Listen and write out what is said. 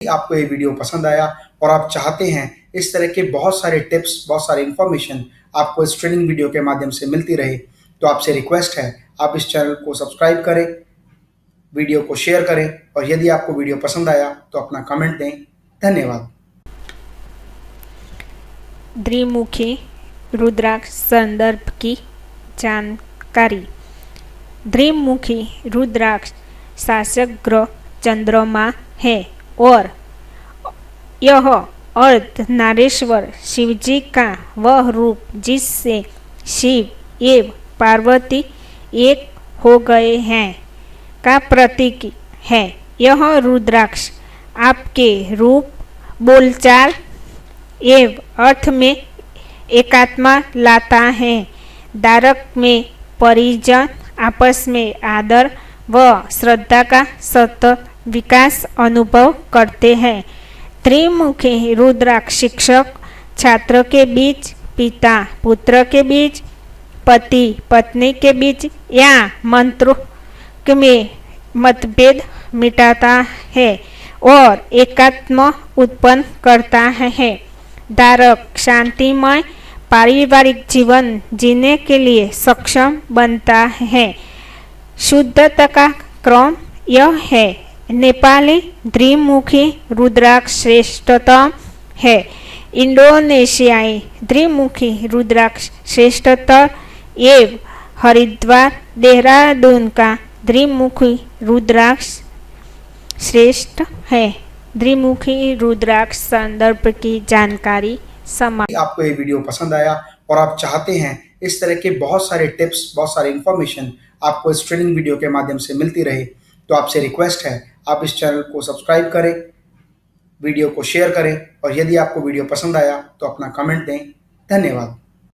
आपको ये वीडियो पसंद आया और आप चाहते हैं इस तरह के बहुत सारे टिप्स, बहुत सारे इन्फॉर्मेशन आपको इस ट्रेनिंग वीडियो के माध्यम से मिलती रहे, तो आपसे रिक्वेस्ट है आप इस चैनल को सब्सक्राइब करें, वीडियो को शेयर करें और यदि आपको वीडियो पसंद आया तो अपना कमेंट दें। धन्यवाद। द्विमुखी रुद्राक्ष संदर्भ की जानकारी। द्विमुखी रुद्राक्ष शासक ग्रह चंद्रमा है और यह अर्धनारीश्वर शिवजी का वह रूप जिससे शिव एवं पार्वती एक हो गए हैं का प्रतीक है। यह रुद्राक्ष आपके रूप, बोलचाल एवं अर्थ में एकात्मा लाता है। धारक में परिजन आपस में आदर व श्रद्धा का सतत विकास अनुभव करते हैं। त्रिमुखी रुद्राक्ष शिक्षक छात्र के बीच, पिता पुत्र के बीच, पति पत्नी के बीच या मंत्रों में मतभेद मिटाता है और एकात्म उत्पन्न करता है। धारक शांतिमय पारिवारिक जीवन जीने के लिए सक्षम बनता है। शुद्धता का क्रम यह है। नेपाली द्विमुखी रुद्राक्ष श्रेष्ठतम है। इंडोनेशियाई द्विमुखी रुद्राक्ष श्रेष्ठतर एवं हरिद्वार देहरादून का द्विमुखी रुद्राक्ष श्रेष्ठ है। द्विमुखी रुद्राक्ष संदर्भ की जानकारी आपको ये वीडियो पसंद आया और आप चाहते हैं इस तरह के बहुत सारे टिप्स, बहुत सारे इन्फॉर्मेशन आपको इस ट्रेनिंग वीडियो के माध्यम से मिलती रहे, तो आपसे रिक्वेस्ट है आप इस चैनल को सब्सक्राइब करें, वीडियो को शेयर करें और यदि आपको वीडियो पसंद आया तो अपना कमेंट दें। धन्यवाद।